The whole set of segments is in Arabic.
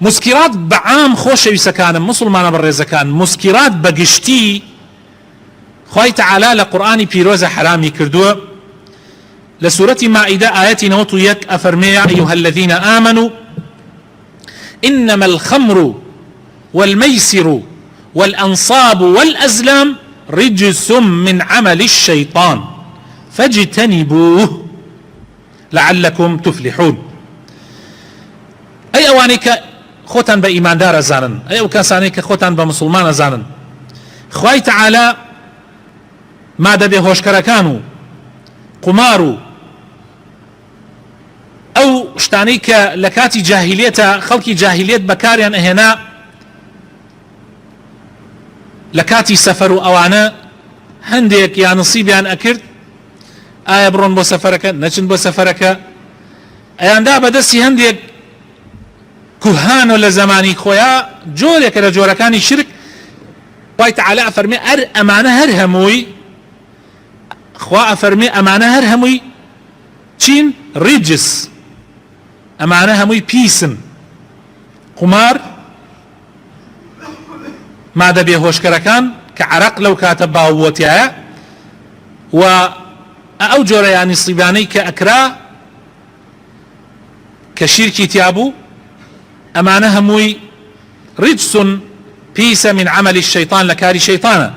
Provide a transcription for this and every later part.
مسكرات بعام خۆشەویستەکانم مسلمانە بەڕێزەکان مسكرات بەگشتی خوای تعالی لە قورئانی پیرۆزە حرامی کردووە. لە سورەتی مائیدە ئاەتی 91 ئەفەرمێ ئەیها الذين آمنوا إنما الخمر والميسر والأنصاب والأزلام رجس من عمل الشيطان فاجتنبوه لعلكم تفلحون. أي أوانيك خوتان بإيمان دار زانن، أي أو كاسانيك خوتان بمسلمان زانن، خواي تعالى ما دبي هوشكركانو قمارو أو شتانيك لكاتي جاهلية خلقي جاهلية بكاريان هنا لكاتي سفروا أوانا هنديك يا نصيبيان أكرد آية برون بو سفرك نچن بو سفرك أيان دا بدسي هنديك كهانو لزماني خويا جوريك لجوركاني شرك خوي تعالى أفرمي أمانة هرهموي خوا أفرمي أمانة هرهموي چين رجس أمانة هموي بيسن قمار ما دبي هوشكركان كعرق لو كاتب باوتيا و أو جورا يعني صيباني كأكرا كشيركي تيابو أمانة هموي رجس بيس من عمل الشيطان لكاري شيطانا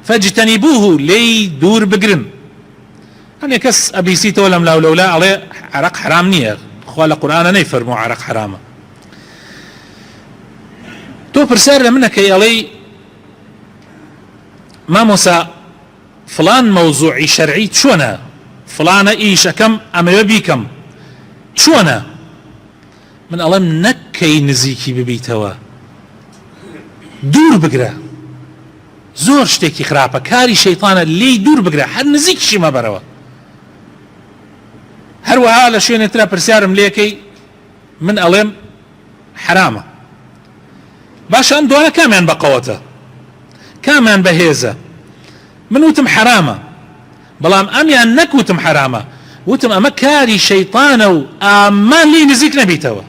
فاجتنبوه لي دور بقرن يعني كس أبي سيتو ولم لولا عليه عرق حرام نية خوال القرآن نيفرمو عرق حرامه تو برسار لمنك يلي ما موسى فلان موضوعي شرعي شونا فلان ايش كم اما يبيكم شونا من الله نكي نزيكي ببيتوا دور بقرا زور شتيكي خرابه كاري شيطان لي دور بقرا هر نزيك شي ما بروا هر وها لشين ترى برسار مليكي من ألم حرامه باش ام دوانا كامان بقوته كامان بهيزه من وتم حرامه بلام اميان نك وتم حرامه وتم اما كاري شيطانه اما لي نزيك نبيتوا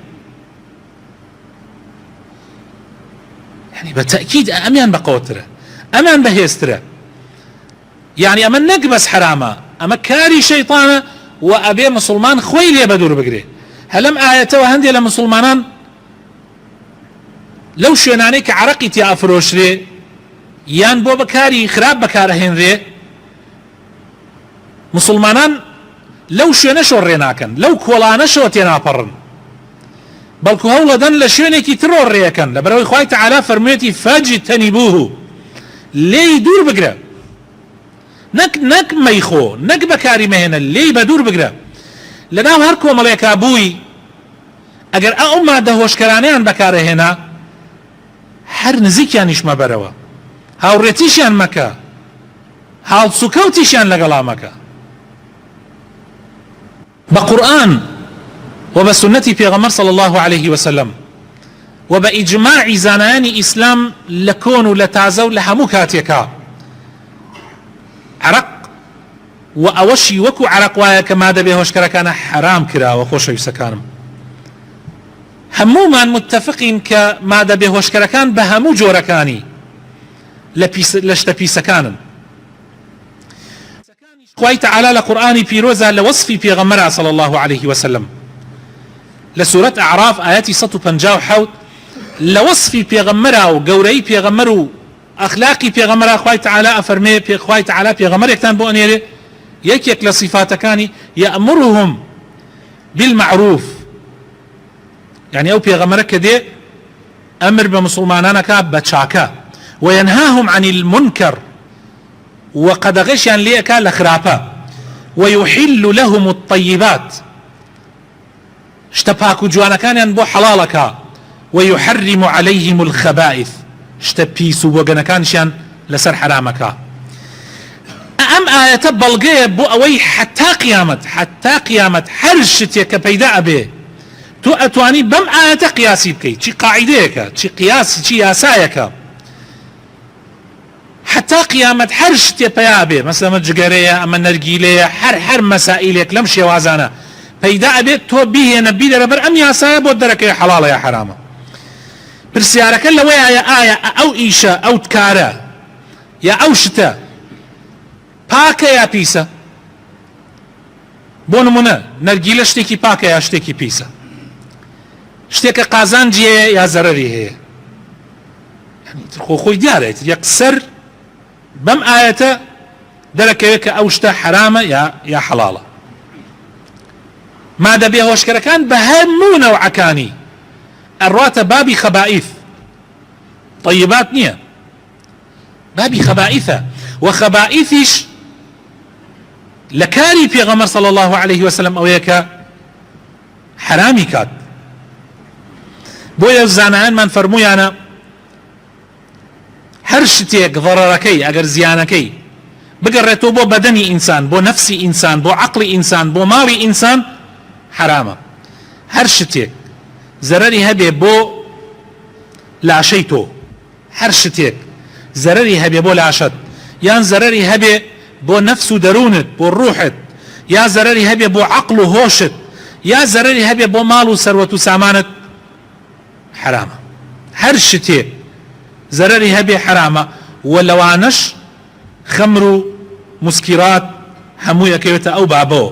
يعني بالتاكيد اميان بقوتره امان بهيستره يعني اما نك بس حرامه اما كاري شيطانه وابي مسلمان خويل بدور بقري هلم ايته وهندي لمسلمانان لو شوێنانەی کە عەرەقی تیا ئەفرۆشرێ یان بۆ بەکاری خراپ بەکارەهێنرێ مسلمانان لەو شوێنەشەوە ڕێناکەن لەو کۆڵانەشەوە تێناپەڕن بەڵکو هەوڵەدەن لە شوێنێکی ترۆ ڕێەکەن لەبەرەوەی خوای تەعالا فەرموویەتی فاجتەنیبوه لێی دوور بگرە نەک مەیخۆ نەک بەکاری مەهێنە لێی بە دوور بگرە لەناو هەر کۆمەڵێکا بووی ئەگەر ئەو مادە هۆشکەرانەیان بەکارەهێنا هەر نزیکیانیش مەبەرەوە هاوڕێتیشیان مەکە هاڵسوکەوتیشیان لەگەڵا مەکە بە قورئان و بە سنەتی پێغەمبەر صلی الله عليه وسلم و بە ئیجماعی زانایانی ئیسلام لە کۆن و لە تازە و لە هەموو کاتێکا عەرەق و ئەوەشی وەکو عەرەق وایە کە مادە بێهۆشکەرەکانە حرام کراوە خۆشەویستەکانم هەموومان متفقین کە مادە بێهۆشکەرەکان بە هەموو جۆرەکانی لە شتە پیسەکانن خوای تەعالا لە قورئانی پیرۆزە لە وەصفی پێغەمبەرە صلی الله عليه وسلم لە سورەت ئەعراف ئاەتی 157 لە وەصفی پێغەمبەرە و گەورەی پێغەمبەر و ئەخلاقی پێغەمبەرە خوای تەعالا ئەفەرمێ خوای تەعالا پێغەمبەرێکتان بۆ ئەنێرێ یەکێک لە صفاتەکانی یەأمرهم بالمعروف يعني او پیغمبر كده امر بمسلمانانك بچاكا وينهاهم عن المنكر وقد غشيان ليك لخرافه ويحل لهم الطيبات اشتباكو جوانا كان ينبو حلالك ويحرم عليهم الخبائث اشتبيسو وغنا كانشان لسر حرامك ام آية بلغيه بو اوي حتى قيامت حرشتك بيدا به تو اتواني بم آية قياسي بكي چي قاعديك چي قياس چي ياسايك حتى قيامت حرشتي بيابي مثلا جگريه اما نرگيليه حر مسائلك لم شوازانا بيدا به تو به نبي دربر ام ياسايا بو درك حلال يا حرام پرسیارەکە لەوەیە ئایا ئەو ئیشە ئەو کارە یا ئەو شتە پاکە یا پیسە؟ بۆ نمونە نەرگیلە شتێکی پاکە یا شتێکی پیسە؟ شتێکە قازانجیەیە یا زەرەری هەیە؟ خۆی دیارێت یەکسەر بەم ئاەتە دەرەکەوێت کە ئەو شتە حرامە یا حەڵاڵە. مادە بێهۆشکەرەکان بە هەموو نەوعەکانی ئەڕواتە بابی خەبائیث، طیبات نییە، بابی خەبائیثە. و خەبائیثیش لە کاری پێغەمبەر صلی الله عليه وسلم ئەوەیە کە حرامی کات. بۆیە زانایانمان فەرموویانە هەر شتێک ضەرەرەکەی ئەگەر زیانەکەی بگەڕێتەوە بۆ بەدەنی ئینسان، بۆ نەفسی ئینسان، بۆ عەقڵی ئینسان، بۆ ماڵی ئینسان، حرامە. هەر شتێک زەرەری هەبێ بۆ لاشەی تۆ، هەر شتێک زەرەری هەبێ بۆ لاشەت، یان زەرەری هەبێ بۆ نەفس و دەروونت، بۆ ڕوحت، یا زەرەری هەبێ بۆ عەقڵ و هۆشت، یا زەرەری هەبێ بۆ ماڵ و سەروەت و سامانت، حرامە. هەر شتێک زەرەری هەبێ حرامە. و لەوانەش خەمر و مسکرات هەموو یەکەوێتە ئەو بابەوە.